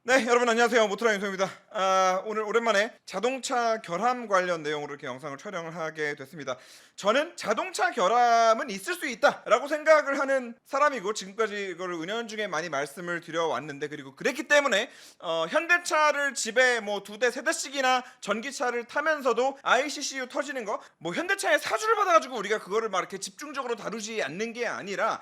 네, 여러분 안녕하세요. 모토라 윤소입니다. 오늘 오랜만에 자동차 결함 관련 내용으로 이렇게 영상을 촬영을 하게 됐습니다. 저는 자동차 결함은 있을 수 있다라고 생각을 하는 사람이고, 지금까지 이걸 은연중에 많이 말씀을 드려왔는데, 그리고 그랬기 때문에 현대차를 집에 뭐 2대, 3대씩이나 전기차를 타면서도 ICCU 터지는 거, 뭐 현대차에 사주를 받아가지고 우리가 그거를 막 이렇게 집중적으로 다루지 않는 게 아니라,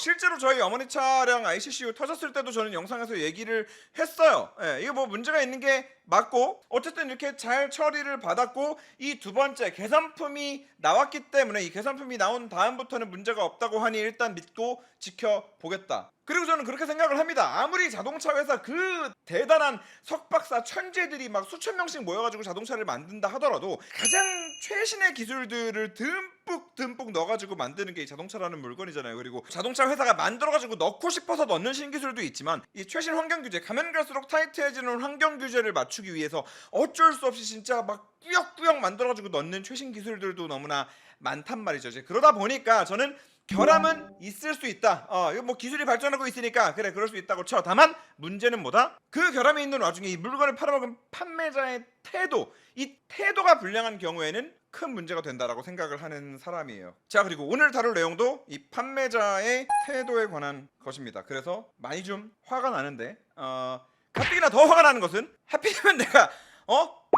실제로 저희 어머니 차량 ICCU 터졌을 때도 저는 영상에서 얘기를 했어요. 예, 이거 뭐 문제가 있는 게 맞고, 어쨌든 이렇게 잘 처리를 받았고, 이 두 번째 개선품이 나왔기 때문에 이 개선품이 나온 다음부터는 문제가 없다고 하니 일단 믿고 지켜보겠다. 그리고 저는 그렇게 생각을 합니다. 아무리 자동차 회사 그 대단한 석박사 천재들이 막 수천 명씩 모여가지고 자동차를 만든다 하더라도 가장 최신의 기술들을 듬뿍 넣어가지고 만드는 게 이 자동차라는 물건이잖아요. 그리고 자동차 회사가 만들어가지고 넣고 싶어서 넣는 신기술도 있지만, 이 최신 환경 규제, 가면 갈수록 타이트해지는 환경 규제를 맞추기 위해서 어쩔 수 없이 진짜 막 꾸역꾸역 만들어가지고 넣는 최신 기술들도 너무나 많단 말이죠. 이제 그러다 보니까 저는 결함은 있을 수 있다. 이거 뭐 기술이 발전하고 있으니까 그래, 그럴 수 있다고 쳐. 다만 문제는 뭐다? 그 결함이 있는 와중에 이 물건을 팔아먹은 판매자의 태도, 이 태도가 불량한 경우에는 큰 문제가 된다라고 생각을 하는 사람이에요. 자, 그리고 오늘 다룰 내용도 이 판매자의 태도에 관한 것입니다. 그래서 많이 좀 화가 나는데, 가뜩이나 더 화가 나는 것은 하필이면 내가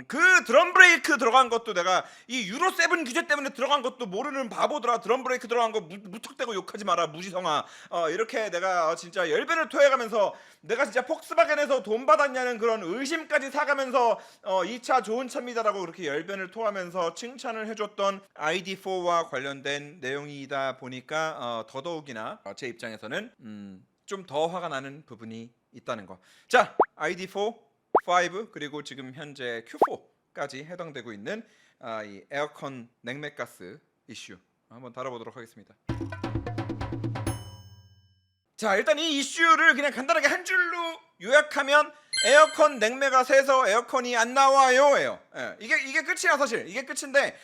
그 드럼 브레이크 들어간 것도 내가 이 유로 7 규제 때문에 들어간 것도 모르는 바보들아. 드럼 브레이크 들어간 거 무턱대고 욕하지 마라 무지성아. 이렇게 내가 진짜 열배를 토해가면서 내가 진짜 폭스바겐에서 돈 받았냐는 그런 의심까지 사가면서 이 차 좋은 차입니다라고 그렇게 열변을 토하면서 칭찬을 해줬던 ID4와 관련된 내용이다 보니까 더더욱이나 제 입장에서는 좀 더 화가 나는 부분이 있다는 거. 자, ID4 5 그리고 지금 현재 Q4까지 해당되고 있는 이 에어컨 냉매가스 이슈 한번 다뤄보도록 하겠습니다. 자, 일단 이 이슈를 그냥 간단하게 한 줄로 요약하면 에어컨 냉매가 새서 에어컨이 안 나와요예요. 이게 끝이야. 사실 이게 끝인데,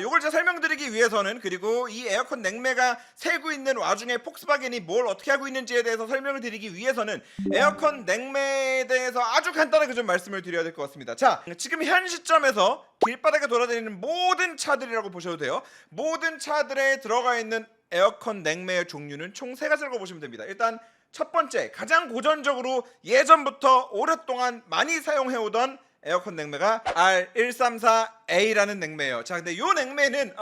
요걸 제가 설명드리기 위해서는, 그리고 이 에어컨 냉매가 새고 있는 와중에 폭스바겐이 뭘 어떻게 하고 있는지에 대해서 설명을 드리기 위해서는 에어컨 냉매에 대해서 아주 간단하게 좀 말씀을 드려야 될 것 같습니다. 자, 지금 현 시점에서 길바닥에 돌아다니는 모든 차들이라고 보셔도 돼요. 모든 차들에 들어가 있는 에어컨 냉매의 종류는 총 3가지라고 보시면 됩니다. 일단 첫 번째, 가장 고전적으로 예전부터 오랫동안 많이 사용해오던 에어컨 냉매가 R134A라는 냉매예요. 자, 근데 이 냉매는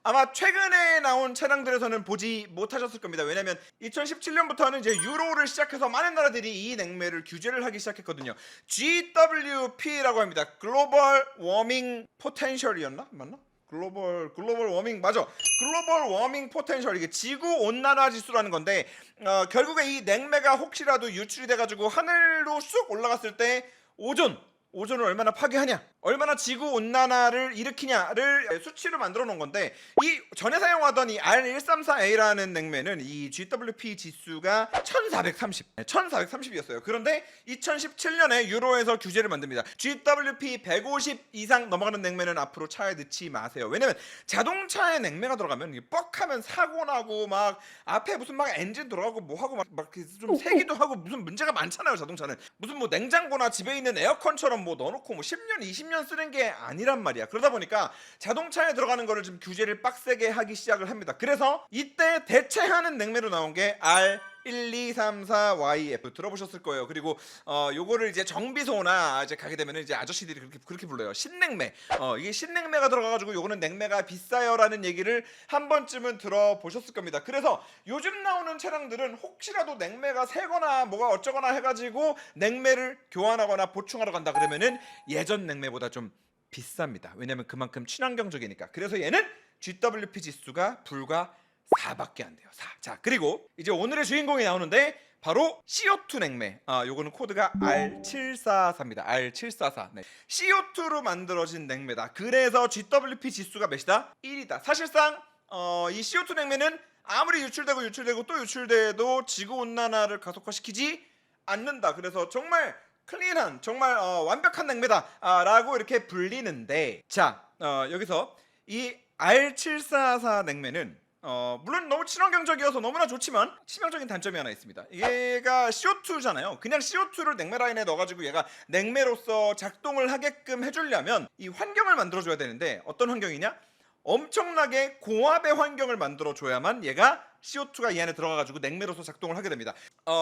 아마 최근에 나온 차량들에서는 보지 못하셨을 겁니다. 왜냐면 2017년부터는 이제 유로를 시작해서 많은 나라들이 이 냉매를 규제를 하기 시작했거든요. GWP라고 합니다. 글로벌 워밍 포텐셜이었나? 맞나? 글로벌 워밍 맞아. 글로벌 워밍 포텐셜, 이게 지구 온난화 지수라는 건데, 결국에 이 냉매가 혹시라도 유출이 돼가지고 하늘로 쑥 올라갔을 때 오존을 얼마나 파괴하냐, 얼마나 지구 온난화를 일으키냐를 수치로 만들어 놓은 건데, 이 전에 사용하던 이 R134A라는 냉매는 이 GWP 지수가 1430이었어요. 그런데 2017년에 유로에서 규제를 만듭니다. GWP 150 이상 넘어가는 냉매는 앞으로 차에 넣지 마세요. 왜냐면 자동차에 냉매가 들어가면 뻑하면 사고 나고, 막 앞에 무슨 막 엔진 들어가고 뭐하고 막 좀 새기도 하고, 무슨 문제가 많잖아요. 자동차는 무슨 뭐 냉장고나 집에 있는 에어컨처럼 뭐 넣어놓고 뭐 10년 20년 쓰는 게 아니란 말이야. 그러다 보니까 자동차에 들어가는 거를 좀 규제를 빡세게 하기 시작을 합니다. 그래서 이때 대체하는 냉매로 나온 게 R1234YF 들어보셨을 거예요. 그리고 요거를 이제 정비소나 이제 가게 되면 이제 아저씨들이 그렇게 불러요. 신냉매. 이게 신냉매가 들어가가지고 요거는 냉매가 비싸요라는 얘기를 한 번쯤은 들어보셨을 겁니다. 그래서 요즘 나오는 차량들은 혹시라도 냉매가 새거나 뭐가 어쩌거나 해가지고 냉매를 교환하거나 보충하러 간다 그러면은 예전 냉매보다 좀 비쌉니다. 왜냐면 그만큼 친환경적이니까. 그래서 얘는 GWP 지수가 불과 4밖에 안 돼요. 4. 자, 그리고 이제 오늘의 주인공이 나오는데 바로 CO2 냉매. 요거는 코드가 R744입니다. R744. 네. CO2로 만들어진 냉매다. 그래서 GWP 지수가 몇이다? 1이다. 사실상 이 CO2 냉매는 아무리 유출되고 또 유출돼도 지구 온난화를 가속화시키지 않는다. 그래서 정말 클린한, 정말 완벽한 냉매다라고 이렇게 불리는데, 자, 여기서 이 R744 냉매는 물론 너무 친환경적이어서 너무나 좋지만 치명적인 단점이 하나 있습니다. 얘가 CO2잖아요. 그냥 CO2를 냉매 라인에 넣어가지고 얘가 냉매로서 작동을 하게끔 해주려면 이 환경을 만들어줘야 되는데 어떤 환경이냐? 엄청나게 고압의 환경을 만들어줘야만 얘가 CO2가 이 안에 들어가가지고 냉매로서 작동을 하게 됩니다.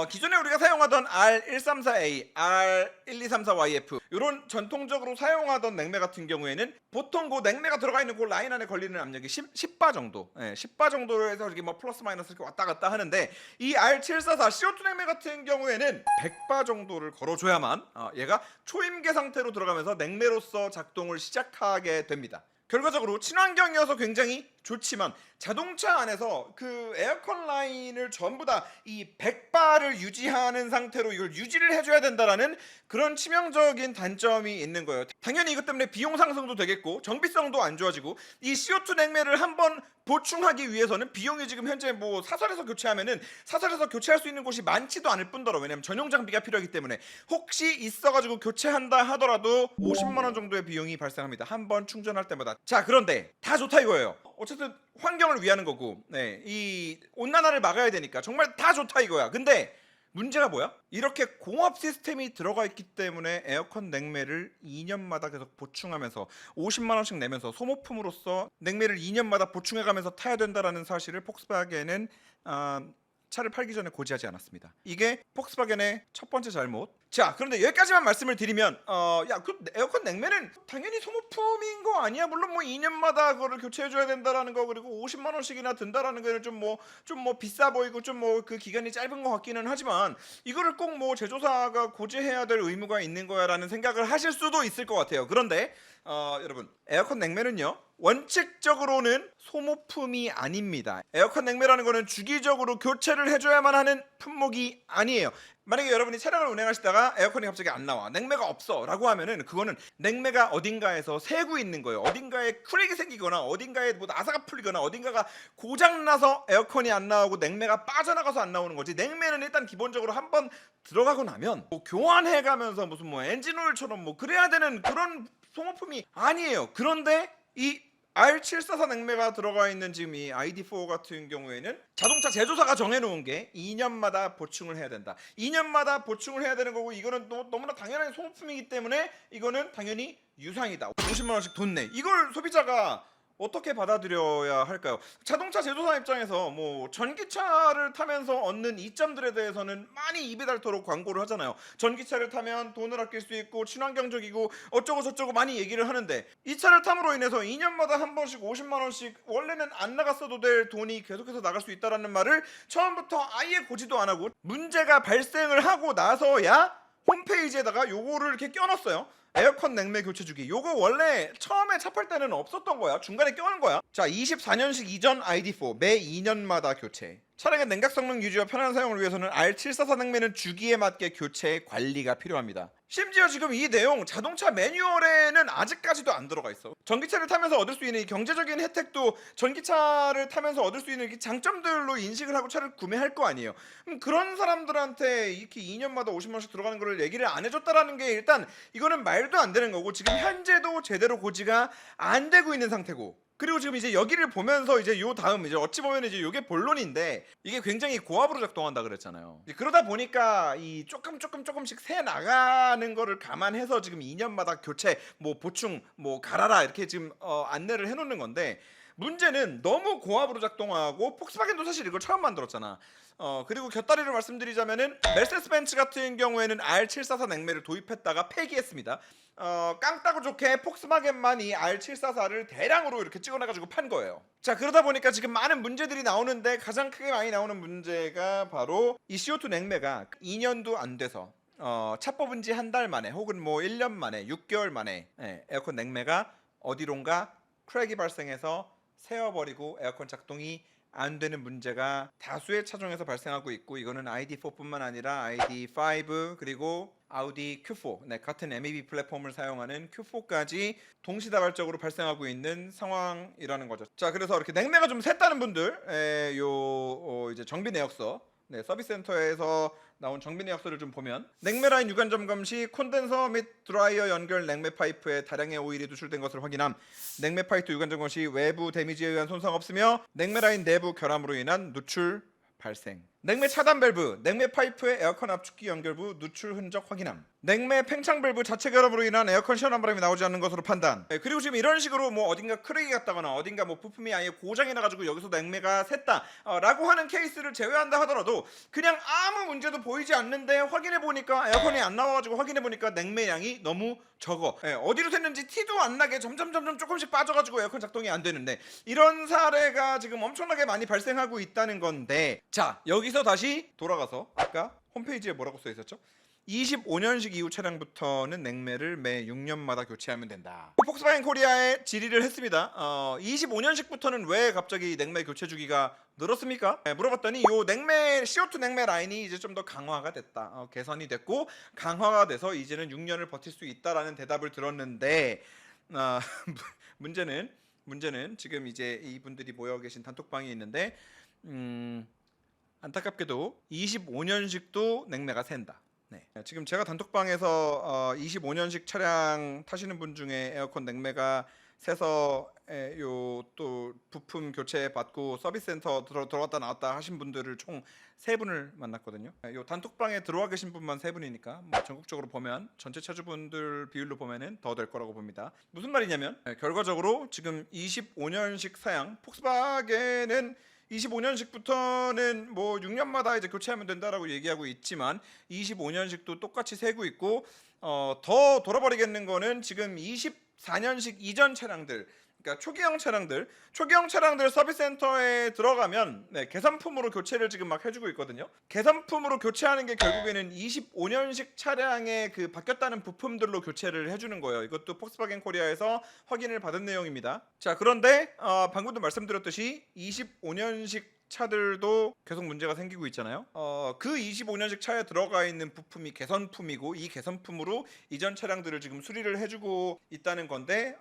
기존에 우리가 사용하던 R134A, R1234YF 이런 전통적으로 사용하던 냉매 같은 경우에는 보통 그 냉매가 들어가 있는 그 라인 안에 걸리는 압력이 10바 정도, 10바 정도로 해서 이렇게 뭐 플러스 마이너스 이렇게 왔다 갔다 하는데 이 R744 CO2 냉매 같은 경우에는 100바 정도를 걸어줘야만 얘가 초임계 상태로 들어가면서 냉매로서 작동을 시작하게 됩니다. 결과적으로 친환경이어서 굉장히 좋지만 자동차 안에서 그 에어컨 라인을 전부 다 이 100바를 유지하는 상태로 이걸 유지를 해줘야 된다라는 그런 치명적인 단점이 있는 거예요. 당연히 이것 때문에 비용 상승도 되겠고 정비성도 안 좋아지고 이 CO2 냉매를 한번 보충하기 위해서는 비용이 지금 현재 뭐 사설에서 교체하면은 사설에서 교체할 수 있는 곳이 많지도 않을 뿐더러 왜냐면 전용 장비가 필요하기 때문에 혹시 있어가지고 교체한다 하더라도 50만 원 정도의 비용이 발생합니다. 한 번 충전할 때마다. 자, 그런데 다 좋다 이거예요. 어쨌든 환경을 위하는 거고, 이 온난화를 막아야 되니까 정말 다 좋다 이거야. 근데 문제가 뭐야? 이렇게 공업 시스템이 들어가 있기 때문에 에어컨 냉매를 2년마다 계속 보충하면서 50만 원씩 내면서 소모품으로서 냉매를 2년마다 보충해가면서 타야 된다라는 사실을 폭스바겐은 차를 팔기 전에 고지하지 않았습니다. 이게 폭스바겐의 첫 번째 잘못. 자, 그런데 여기까지만 말씀을 드리면 그 에어컨 냉매는 당연히 소모품인 거 아니야? 물론 뭐 2년마다 그거를 교체해줘야 된다라는 거 그리고 50만 원씩이나 든다라는 거는 좀 뭐 비싸 보이고 좀 뭐 그 기간이 짧은 것 같기는 하지만 이거를 꼭 뭐 제조사가 고지해야 될 의무가 있는 거야라는 생각을 하실 수도 있을 것 같아요. 그런데 여러분 에어컨 냉매는요 원칙적으로는 소모품이 아닙니다. 에어컨 냉매라는 거는 주기적으로 교체를 해줘야만 하는 품목이 아니에요. 만약에 여러분이 차량을 운행하시다가 에어컨이 갑자기 안 나와 냉매가 없어 라고 하면은 그거는 냉매가 어딘가에서 새고 있는 거예요. 어딘가에 크랙이 생기거나 어딘가에 뭐 나사가 풀리거나 어딘가가 고장나서 에어컨이 안 나오고 냉매가 빠져나가서 안 나오는 거지. 냉매는 일단 기본적으로 한번 들어가고 나면 뭐 교환해가면서 무슨 뭐 엔진오일처럼 뭐 그래야 되는 그런 소모품이 아니에요. 그런데 이 R744 냉매가 들어가 있는 지금 이 ID4 같은 경우에는 자동차 제조사가 정해놓은 게 2년마다 보충을 해야 된다. 2년마다 보충을 해야 되는 거고 이거는 너무나 당연한 소모품이기 때문에 이거는 당연히 유상이다. 50만 원씩 돈 내. 이걸 소비자가 어떻게 받아들여야 할까요? 자동차 제조사 입장에서 뭐 전기차를 타면서 얻는 이점들에 대해서는 많이 입에 닳도록 광고를 하잖아요. 전기차를 타면 돈을 아낄 수 있고 친환경적이고 어쩌고 저쩌고 많이 얘기를 하는데 이 차를 탐으로 인해서 2년마다 한 번씩 50만 원씩 원래는 안 나갔어도 될 돈이 계속해서 나갈 수 있다라는 말을 처음부터 아예 고지도 안 하고 문제가 발생을 하고 나서야 홈페이지에다가 요거를 이렇게 껴놨어요. 에어컨 냉매 교체 주기. 요거 원래 처음에 차 팔 때는 없었던 거야. 중간에 껴는 거야. 자, 24년식 이전 ID4 매 2년마다 교체. 차량의 냉각 성능 유지와 편안한 사용을 위해서는 R744 냉매는 주기에 맞게 교체 관리가 필요합니다. 심지어 지금 이 내용 자동차 매뉴얼에는 아직까지도 안 들어가 있어. 전기차를 타면서 얻을 수 있는 이 경제적인 혜택도 전기차를 타면서 얻을 수 있는 장점들로 인식을 하고 차를 구매할 거 아니에요. 그런 사람들한테 이렇게 2년마다 50만 원씩 들어가는 거를 얘기를 안 해줬다라는 게 일단 이거는 말도 안 되는 거고 지금 현재도 제대로 고지가 안 되고 있는 상태고 그리고 지금 이제 여기를 보면서 이제 요 다음 이제 어찌 보면 이제 요게 본론인데 이게 굉장히 고압으로 작동한다 그랬잖아요. 그러다 보니까 이 조금씩 새 나가는 거를 감안해서 지금 2년마다 교체 뭐 보충 뭐 갈아라 이렇게 지금 안내를 해놓는 건데 문제는 너무 고압으로 작동하고 폭스바겐도 사실 이걸 처음 만들었잖아. 그리고 곁다리를 말씀드리자면은 메르세데스 벤츠 같은 경우에는 R744 냉매를 도입했다가 폐기했습니다. 깡따고 좋게 폭스바겐만 이 R744를 대량으로 이렇게 찍어내가지고 판 거예요. 자, 그러다 보니까 지금 많은 문제들이 나오는데 가장 크게 많이 나오는 문제가 바로 이 CO2 냉매가 2년도 안 돼서 차 뽑은 지 한 달 만에 혹은 뭐 1년 만에 6개월 만에 에어컨 냉매가 어디론가 크랙이 발생해서 세워버리고 에어컨 작동이 안 되는 문제가 다수의 차종에서 발생하고 있고 이거는 ID4뿐만 아니라 ID5 그리고 아우디 Q4 같은 MEB 플랫폼을 사용하는 Q4까지 동시다발적으로 발생하고 있는 상황이라는 거죠. 자, 그래서 이렇게 냉매가 좀 샜다는 분들 이제 정비 내역서 네, 서비스 센터에서 나온 정비 내역서를 좀 보면 냉매 라인 유관 점검 시 콘덴서 및 드라이어 연결 냉매 파이프에 다량의 오일이 누출된 것을 확인함. 냉매 파이프 유관 점검 시 외부 데미지에 의한 손상 없으며 냉매 라인 내부 결함으로 인한 누출 발생. 냉매 차단 밸브, 냉매 파이프의 에어컨 압축기 연결부 누출 흔적 확인함. 냉매 팽창 밸브 자체 결함으로 인한 에어컨 시원한 바람이 나오지 않는 것으로 판단. 네, 그리고 지금 이런 식으로 뭐 어딘가 크랙이 갔다거나 어딘가 뭐 부품이 아예 고장이 나가지고 여기서 냉매가 샜다 라고 하는 케이스를 제외한다 하더라도 그냥 아무 문제도 보이지 않는데 확인해 보니까 에어컨이 안 나와가지고 확인해 보니까 냉매량이 너무 적어. 네, 어디로 샜는지 티도 안 나게 점점 조금씩 빠져가지고 에어컨 작동이 안 되는데 이런 사례가 지금 엄청나게 많이 발생하고 있다는 건데, 자 여기서 다시 돌아가서 아까 홈페이지에 뭐라고 써 있었죠? 25년식 이후 차량부터는 냉매를 매 6년마다 교체하면 된다. 폭스바겐 코리아에 질의를 했습니다. 25년식부터는 왜 갑자기 냉매 교체 주기가 늘었습니까? 네, 물어봤더니 요 냉매 CO2 냉매 라인이 이제 좀 더 강화가 됐다. 개선이 됐고 강화가 돼서 이제는 6년을 버틸 수 있다라는 대답을 들었는데 문제는 지금 이제 이분들이 모여 계신 단톡방이 있는데 안타깝게도 25년식도 냉매가 샌다. 네. 지금 제가 단톡방에서 25년식 차량 타시는 분 중에 에어컨 냉매가 새서 요 또 부품 교체 받고 서비스 센터 들어갔다 나왔다 하신 분들을 총 3분을 만났거든요. 요 단톡방에 들어와 계신 분만 3분이니까 뭐 전국적으로 보면 전체 차주분들 비율로 보면은 더 될 거라고 봅니다. 무슨 말이냐면 결과적으로 지금 25년식 사양 폭스바겐은 25년식부터는 뭐 6년마다 이제 교체하면 된다라고 얘기하고 있지만 25년식도 똑같이 세고 있고 더 돌아버리겠는 거는 지금 24년식 이전 차량들, 그러니까 초기형 차량들 서비스 센터에 들어가면 개선품으로 교체를 지금 막 해주고 있거든요. 개선품으로 교체하는 게 결국에는 25년식 차량의 그 바뀌었다는 부품들로 교체를 해주는 거예요. 이것도 폭스바겐 코리아에서 확인을 받은 내용입니다. 자, 그런데 방금도 말씀드렸듯이 25년식 차들도 계속 문제가 생기고 있잖아요. 그 25년식 차에 들어가 있는 부품이 개선품이고 이 개선품으로 이전 차량들을 지금 수리를 해주고 있다는 건데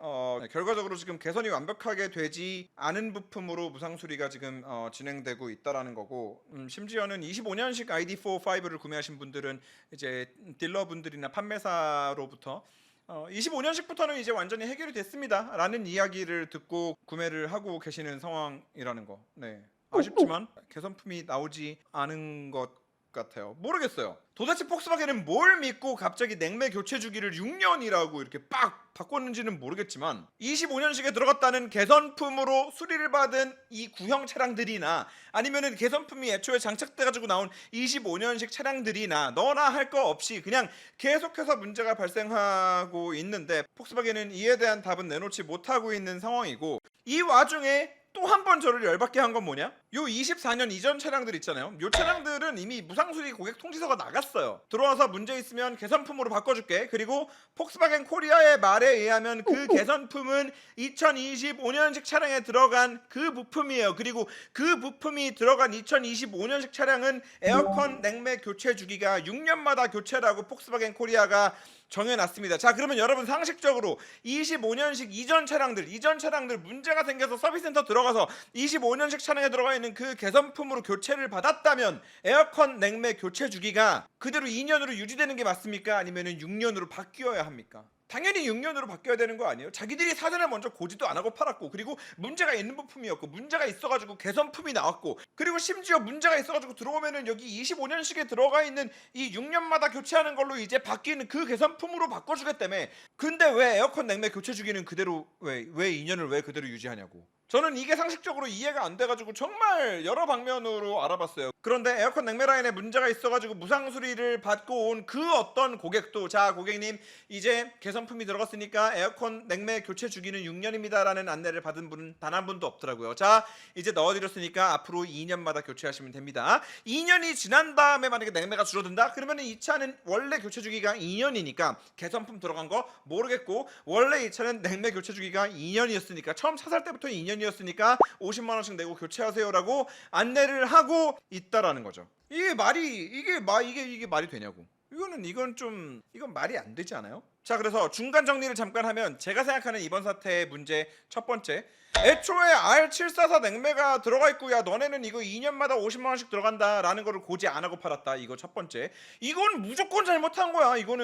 결과적으로 지금 개선이 완벽하게 되지 않은 부품으로 무상 수리가 지금 진행되고 있다라는 거고, 심지어는 25년식 ID4, 5를 구매하신 분들은 이제 딜러분들이나 판매사로부터 25년식부터는 이제 완전히 해결이 됐습니다 라는 이야기를 듣고 구매를 하고 계시는 상황이라는 거. 네. 아쉽지만 개선품이 나오지 않은 것 같아요. 모르겠어요. 도대체 폭스바겐은 뭘 믿고 갑자기 냉매 교체 주기를 6년이라고 이렇게 빡 바꿨는지는 모르겠지만 25년식에 들어갔다는 개선품으로 수리를 받은 이 구형 차량들이나 아니면은 개선품이 애초에 장착돼 가지고 나온 25년식 차량들이나 너나 할 거 없이 그냥 계속해서 문제가 발생하고 있는데 폭스바겐은 이에 대한 답은 내놓지 못하고 있는 상황이고, 이 와중에 또 한 번 저를 열받게 한 건 뭐냐? 요 24년 이전 차량들 있잖아요. 요 차량들은 이미 무상수리 고객 통지서가 나갔어요. 들어와서 문제 있으면 개선품으로 바꿔줄게. 그리고 폭스바겐 코리아의 말에 의하면 그 개선품은 2025년식 차량에 들어간 그 부품이에요. 그리고 그 부품이 들어간 2025년식 차량은 에어컨 냉매 교체 주기가 6년마다 교체라고 폭스바겐 코리아가 정해놨습니다. 자, 그러면 여러분 상식적으로 25년식 이전 차량들 문제가 생겨서 서비스센터 들어가서 25년식 차량에 들어가 있는 그 개선품으로 교체를 받았다면 에어컨 냉매 교체 주기가 그대로 2년으로 유지되는 게 맞습니까? 아니면은 6년으로 바뀌어야 합니까? 당연히 6년으로 바뀌어야 되는 거 아니에요? 자기들이 사전에 먼저 고지도 안 하고 팔았고, 그리고 문제가 있는 부품이었고, 문제가 있어가지고 개선품이 나왔고, 그리고 심지어 문제가 있어가지고 들어오면은 여기 25년식에 들어가 있는 이 6년마다 교체하는 걸로 이제 바뀌는 그 개선품으로 바꿔주겠다며. 근데 왜 에어컨 냉매 교체 주기는 그대로 왜 2년을 왜 그대로 유지하냐고. 저는 이게 상식적으로 이해가 안 돼가지고 정말 여러 방면으로 알아봤어요. 그런데 에어컨 냉매 라인에 문제가 있어가지고 무상 수리를 받고 온 그 어떤 고객도, 자 고객님 이제 개선품이 들어갔으니까 에어컨 냉매 교체 주기는 6년입니다 라는 안내를 받은 분은 단 한 분도 없더라고요. 자 이제 넣어드렸으니까 앞으로 2년마다 교체하시면 됩니다. 2년이 지난 다음에 만약에 냉매가 줄어든다? 그러면 이 차는 원래 교체 주기가 2년이니까 개선품 들어간 거 모르겠고, 원래 이 차는 냉매 교체 주기가 2년이었으니까 처음 차 살 때부터 2년이었으니까 50만 원씩 내고 교체하세요라고 안내를 하고 있다라는 거죠. 이게 말이 되냐고. 이건 말이 안 되지 않아요? 자, 그래서 중간 정리를 잠깐 하면 제가 생각하는 이번 사태의 문제 첫 번째, 애초에 R744 냉매가 들어가 있고 야 너네는 이거 2년마다 50만 원씩 들어간다 라는 거를 고지 안 하고 팔았다. 이거 첫 번째. 이건 무조건 잘못한 거야. 이건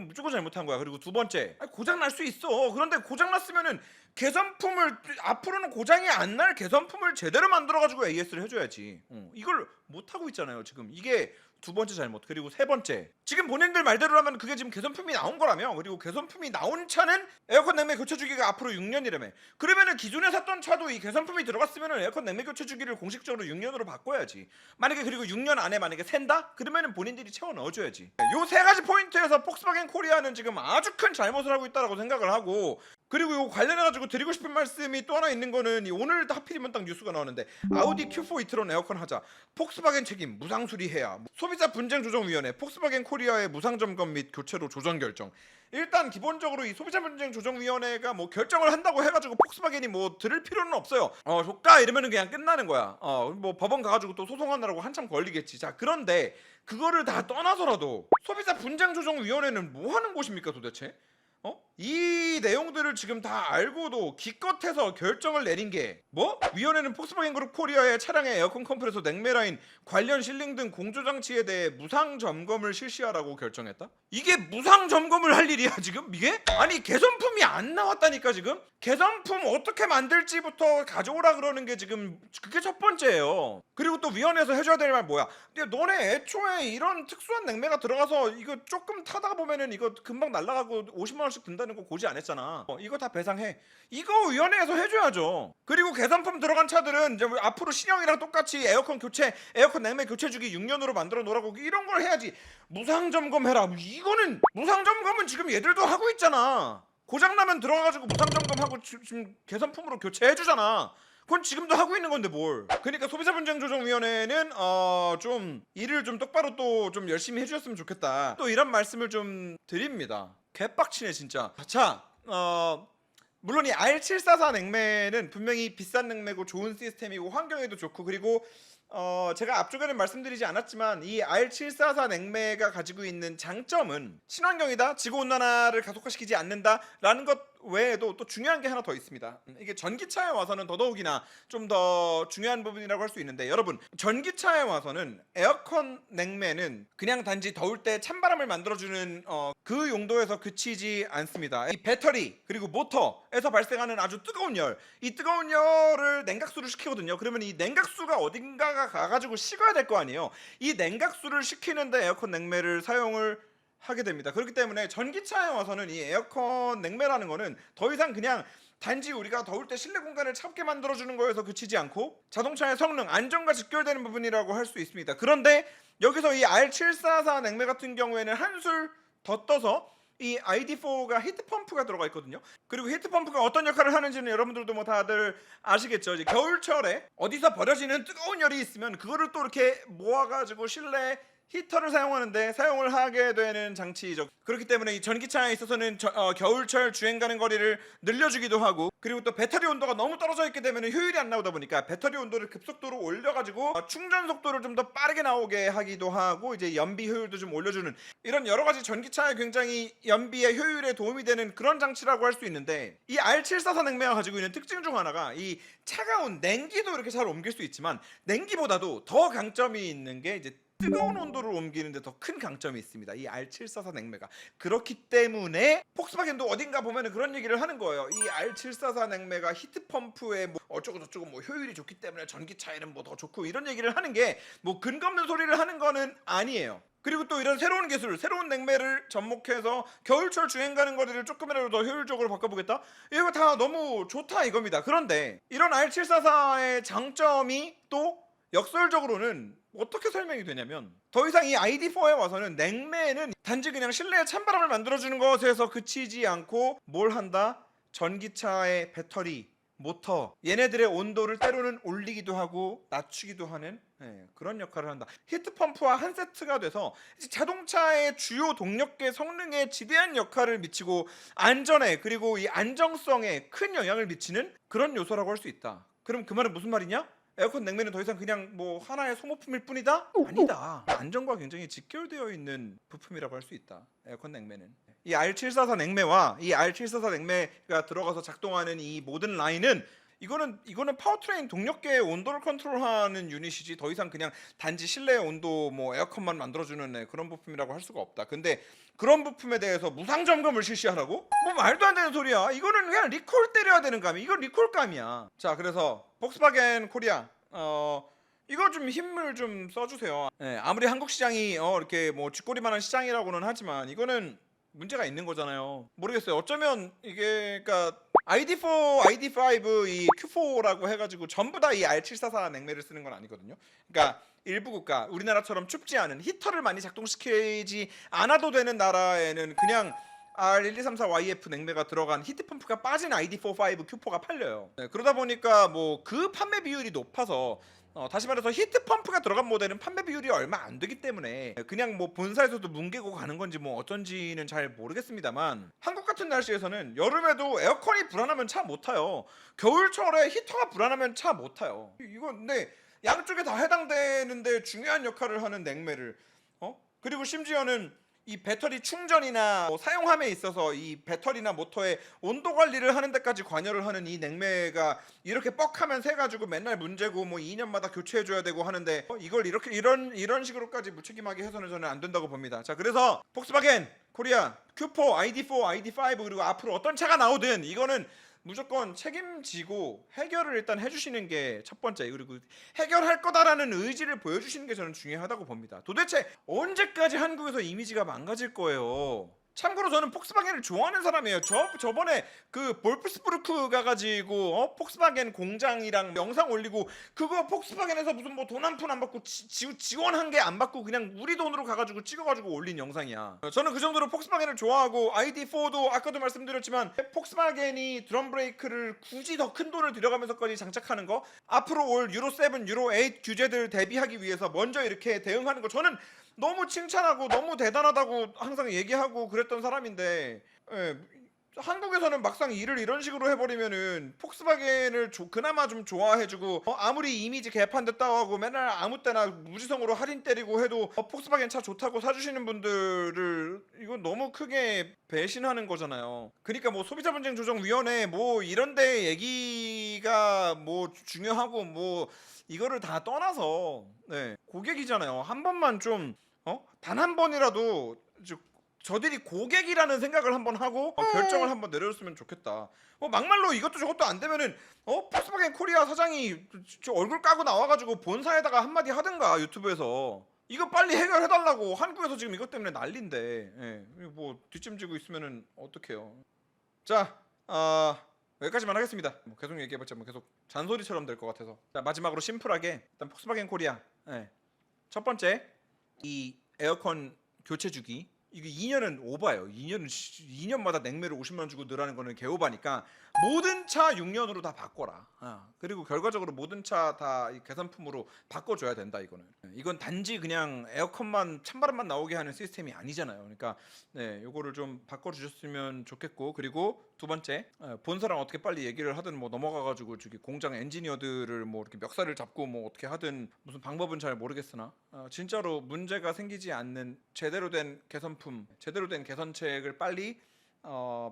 무조건 잘못한 거야. 그리고 두 번째, 고장 날 수 있어. 그런데 고장 났으면은 개선품을, 앞으로는 고장이 안 날 개선품을 제대로 만들어가지고 AS를 해줘야지. 이걸 못 하고 있잖아요 지금. 이게 두 번째 잘못. 그리고 세 번째, 지금 본인들 말대로라면 그게 지금 개선품이 나온 거라며. 그리고 개선품이 나온 차는 에어컨 냉매 교체 주기가 앞으로 6년이라며. 그러면은 기존에 샀던 차도 이 개선품이 들어갔으면은 에어컨 냉매 교체 주기를 공식적으로 6년으로 바꿔야지. 만약에 그리고 6년 안에 만약에 샌다? 그러면은 본인들이 채워 넣어줘야지. 요 세 가지 포인트에서 폭스바겐 코리아는 지금 아주 큰 잘못을 하고 있다라고 생각을 하고, 그리고 이거 관련해가지고 드리고 싶은 말씀이 또 하나 있는 거는, 오늘 하필이면 딱 뉴스가 나오는데 아우디 Q4 이트론 에어컨 하자, 폭스바겐 책임 무상 수리해야, 소비자 분쟁 조정위원회 폭스바겐 코리아의 무상 점검 및 교체로 조정 결정. 일단 기본적으로 이 소비자 분쟁 조정위원회가 뭐 결정을 한다고 해가지고 폭스바겐이 뭐 들을 필요는 없어요. 조까 이러면은 그냥 끝나는 거야. 뭐 법원 가가지고 또 소송하느라고 한참 걸리겠지. 자, 그런데 그거를 다 떠나서라도 소비자 분쟁 조정위원회는 뭐 하는 곳입니까 도대체? 이 내용들을 지금 다 알고도 기껏해서 결정을 내린 게 뭐? 위원회는 폭스바겐 그룹 코리아의 차량의 에어컨 컴프레서 냉매 라인 관련 실링 등 공조 장치에 대해 무상 점검을 실시하라고 결정했다? 이게 무상 점검을 할 일이야 지금 이게? 아니 개선품이 안 나왔다니까 지금? 개선품 어떻게 만들지부터 가져오라 그러는 게 지금 그게 첫 번째예요. 그리고 또 위원회에서 해줘야 될 말 뭐야? 근데 너네 애초에 이런 특수한 냉매가 들어가서 이거 조금 타다 보면은 이거 금방 날아가고 50만 원씩 든다는 거 고지 안 했잖아. 이거 다 배상해. 이거 위원회에서 해줘야죠. 그리고 개선품 들어간 차들은 이제 앞으로 신형이랑 똑같이 에어컨 교체, 에어컨 냉매 교체 주기 6년으로 만들어 놓으라고 이런 걸 해야지. 무상 점검해라. 이거는 무상 점검은 지금 얘들도 하고 있잖아. 고장나면 들어가가지고 무상 점검하고 지금 개선품으로 교체해 주잖아. 그건 지금도 하고 있는 건데 뭘. 그러니까 소비자분쟁조정위원회는 좀 일을 좀 똑바로 또 좀 열심히 해주셨으면 좋겠다. 또 이런 말씀을 좀 드립니다. 개빡치네 진짜. 자, 물론 이 R744 냉매는 분명히 비싼 냉매고 좋은 시스템이고 환경에도 좋고, 그리고 제가 앞쪽에는 말씀드리지 않았지만 이 R744 냉매가 가지고 있는 장점은 친환경이다, 지구온난화를 가속화시키지 않는다라는 것 외에도 또 중요한 게 하나 더 있습니다. 이게 전기차에 와서는 더더욱이나 좀 더 중요한 부분이라고 할 수 있는데, 여러분 전기차에 와서는 에어컨 냉매는 그냥 단지 더울 때 찬바람을 만들어주는 그 용도에서 그치지 않습니다. 이 배터리 그리고 모터에서 발생하는 아주 뜨거운 열, 이 뜨거운 열을 냉각수를 시키거든요. 그러면 이 냉각수가 어딘가가 가가지고 식어야 될 거 아니에요. 이 냉각수를 식히는데 에어컨 냉매를 사용을 하게 됩니다. 그렇기 때문에 전기차에 와서는 이 에어컨 냉매라는 거는 더 이상 그냥 단지 우리가 더울 때 실내 공간을 차갑게 만들어주는 거에서 그치지 않고 자동차의 성능, 안전과 직결되는 부분이라고 할 수 있습니다. 그런데 여기서 이 R744 냉매 같은 경우에는 한술 더 떠서 이 ID4가 히트펌프가 들어가 있거든요. 그리고 히트펌프가 어떤 역할을 하는지는 여러분들도 뭐 다들 아시겠죠. 이제 겨울철에 어디서 버려지는 뜨거운 열이 있으면 그거를 또 이렇게 모아가지고 실내 히터를 사용을 하게 되는 장치이죠. 그렇기 때문에 이 전기차에 있어서는 겨울철 주행 가는 거리를 늘려주기도 하고, 그리고 또 배터리 온도가 너무 떨어져 있게 되면 효율이 안 나오다 보니까 배터리 온도를 급속도로 올려가지고 충전 속도를 좀 더 빠르게 나오게 하기도 하고, 이제 연비 효율도 좀 올려주는, 이런 여러 가지 전기차에 굉장히 연비의 효율에 도움이 되는 그런 장치라고 할 수 있는데, 이 R744 냉매가 가지고 있는 특징 중 하나가 이 차가운 냉기도 이렇게 잘 옮길 수 있지만 냉기보다도 더 강점이 있는 게 이제 뜨거운 온도를 옮기는데 더 큰 강점이 있습니다. 이 R744 냉매가. 그렇기 때문에 폭스바겐도 어딘가 보면은 그런 얘기를 하는 거예요. 이 R744 냉매가 히트펌프에 뭐 어쩌고 저쩌고 뭐 효율이 좋기 때문에 전기차에는 뭐 더 좋고, 이런 얘기를 하는 게 뭐 근거 없는 소리를 하는 거는 아니에요. 그리고 또 이런 새로운 기술, 새로운 냉매를 접목해서 겨울철 주행 가는 거리를 조금이라도 더 효율적으로 바꿔보겠다? 이거 다 너무 좋다 이겁니다. 그런데 이런 R744의 장점이 또 역설적으로는 어떻게 설명이 되냐면, 더 이상 이 ID4에 와서는 냉매는 단지 그냥 실내에 찬바람을 만들어주는 것에서 그치지 않고 뭘 한다? 전기차의 배터리, 모터, 얘네들의 온도를 때로는 올리기도 하고 낮추기도 하는 그런 역할을 한다. 히트펌프와 한 세트가 돼서 자동차의 주요 동력계 성능에 지대한 역할을 미치고 안전에, 그리고 이 안정성에 큰 영향을 미치는 그런 요소라고 할 수 있다. 그럼 그 말은 무슨 말이냐? 에어컨 냉매는 더 이상 그냥 뭐 하나의 소모품일 뿐이다? 아니다. 안전과 굉장히 직결되어 있는 부품이라고 할 수 있다. 에어컨 냉매는. 이 R744 냉매와 이 R744 냉매가 들어가서 작동하는 이 모든 라인은 이거는 파워트레인 동력계의 온도를 컨트롤하는 유닛이지 더 이상 그냥 단지 실내 온도 뭐 에어컨만 만들어주는 그런 부품이라고 할 수가 없다. 근데 그런 부품에 대해서 무상 점검을 실시하라고? 뭐 말도 안 되는 소리야. 이거는 그냥 리콜 때려야 되는 감이. 이건 리콜감이야. 자, 그래서 폭스바겐 코리아 이거 좀 힘을 좀 써주세요. 네, 아무리 한국 시장이 이렇게 뭐 쥐꼬리만한 시장이라고는 하지만 이거는 문제가 있는 거잖아요. 모르겠어요. 어쩌면 이게 그러니까 ID4, ID5, 이 Q4라고 해가지고 전부 다 이 R744 냉매를 쓰는 건 아니거든요. 그러니까 일부 국가, 우리나라처럼 춥지 않은 히터를 많이 작동시키지 않아도 되는 나라에는 그냥 R1234YF 냉매가 들어간 히트펌프가 빠진 ID4, 5, Q4가 팔려요. 네, 그러다 보니까 뭐 그 판매 비율이 높아서 다시 말해서 히트펌프가 들어간 모델은 판매 비율이 얼마 안 되기 때문에 그냥 뭐 본사에서도 뭉개고 가는 건지 뭐 어쩐지는 잘 모르겠습니다만 한국 같은 날씨에서는 여름에도 에어컨이 불안하면 차 못 타요. 겨울철에 히터가 불안하면 차 못 타요. 이거 근데 양쪽에 다 해당되는데 중요한 역할을 하는 냉매를 그리고 심지어는 이 배터리 충전이나 사용함에 있어서 이 배터리나 모터의 온도 관리를 하는 데까지 관여를 하는 이 냉매가 이렇게 뻑하면 새가지고 맨날 문제고 뭐 2년마다 교체해줘야 되고 하는데 이걸 이렇게 이런 식으로까지 무책임하게 해서는 저는 안 된다고 봅니다. 자, 그래서 폭스바겐 코리아 Q4, ID4, ID5 그리고 앞으로 어떤 차가 나오든 이거는 무조건 책임지고 해결을 일단 해주시는 게 첫 번째. 그리고 해결할 거다라는 의지를 보여주시는 게 저는 중요하다고 봅니다. 도대체 언제까지 한국에서 이미지가 망가질 거예요? 참고로 저는 폭스바겐을 좋아하는 사람이에요. 저번에 그 볼프스부르크 가가지고 폭스바겐 공장이랑 영상 올리고 그거 폭스바겐에서 무슨 뭐 돈 한 푼 안 받고 지원 한 개 안 받고 그냥 우리 돈으로 가가지고 찍어가지고 올린 영상이야. 저는 그 정도로 폭스바겐을 좋아하고 ID4도 아까도 말씀드렸지만 폭스바겐이 드럼 브레이크를 굳이 더 큰 돈을 들여가면서까지 장착하는 거 앞으로 올 유로 7, 유로 8 규제들 대비하기 위해서 먼저 이렇게 대응하는 거 저는 너무 칭찬하고 너무 대단하다고 항상 얘기하고 그랬던 사람인데 한국에서는 막상 일을 이런 식으로 해버리면은 폭스바겐을 그나마 좀 좋아해주고 아무리 이미지 개판됐다고 하고 맨날 아무 때나 무지성으로 할인 때리고 해도 폭스바겐 차 좋다고 사주시는 분들을 이건 너무 크게 배신하는 거잖아요. 그러니까 뭐 소비자분쟁조정위원회 뭐 이런데 얘기가 뭐 중요하고 뭐 이거를 다 떠나서 고객이잖아요. 한 번만 좀 단 한 번이라도 저들이 고객이라는 생각을 한번 하고 결정을 한번 내려줬으면 좋겠다. 막말로 이것도 저것도 안 되면은 폭스바겐 코리아 사장이 저 얼굴 까고 나와가지고 본사에다가 한마디 하든가 유튜브에서 이거 빨리 해결해달라고. 한국에서 지금 이것 때문에 난린데 뭐 뒷짐지고 있으면은 어떡해요. 자, 여기까지만 하겠습니다. 뭐 계속 얘기해봤자 뭐 계속 잔소리처럼 될 것 같아서. 자, 마지막으로 심플하게 일단 폭스바겐 코리아 첫 번째 이 에어컨 교체 주기 이게 2년은 오바예요. 2년마다 냉매를 50만 원 주고 넣으라는 거는 개오바니까 모든 차 6년으로 다 바꿔라. 그리고 결과적으로 모든 차 다 개선품으로 바꿔줘야 된다. 이건 단지 그냥 에어컨만 찬바람만 나오게 하는 시스템이 아니잖아요. 그러니까 요거를 좀 바꿔주셨으면 좋겠고, 그리고 두 번째 본사랑 어떻게 빨리 얘기를 하든 뭐 넘어가가지고 저기 공장 엔지니어들을 뭐 이렇게 멱살을 잡고 뭐 어떻게 하든 무슨 방법은 잘 모르겠으나 진짜로 문제가 생기지 않는 제대로 된 개선품, 제대로 된 개선책을 빨리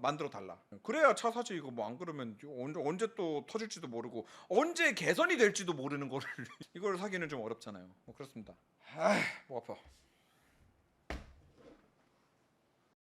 만들어 달라. 그래야 차 사지. 이거 뭐 안 그러면 언제 또 터질지도 모르고 언제 개선이 될지도 모르는 거를 이걸 사기는 좀 어렵잖아요. 그렇습니다. 목 아파.